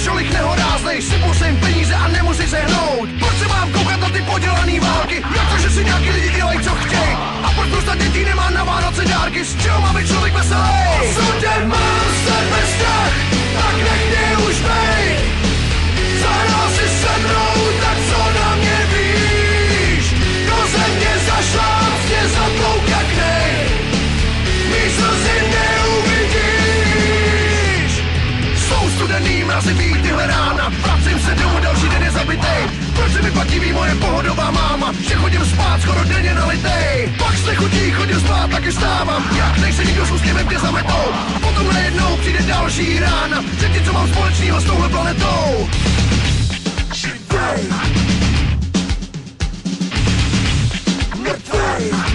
šolik nehoráznej, sypou se jim peníze a nemusí se hnout. Proč se mám koukat na ty podělaný války? Jak to, že si nějaký lidi dělají, co chtěj? A proč spousta dětí nemá na Vánoce dárky? Z čeho má být člověk veselý? Sudě mám sebe strach, tak nech mě už bejt. Zahrál si se mnou, tak co na mě víš? Do země zašlám, mě zatlouk jak nej. Mý slzy neuvidíš. Jsou studený, mrazivý tyhle rána. Vracím se domů, další den je zabitej. Proč se mi pak diví moje pohodová máma? Že chodím spát skoro denně nalitej. Pak s nechutí chodím spát, taky stávám. Jak nejse nikdo s úsměvem tě zametou. A potom najednou přijde další rána. Řekni, co mám společného s touhle planetou. Mrtvej.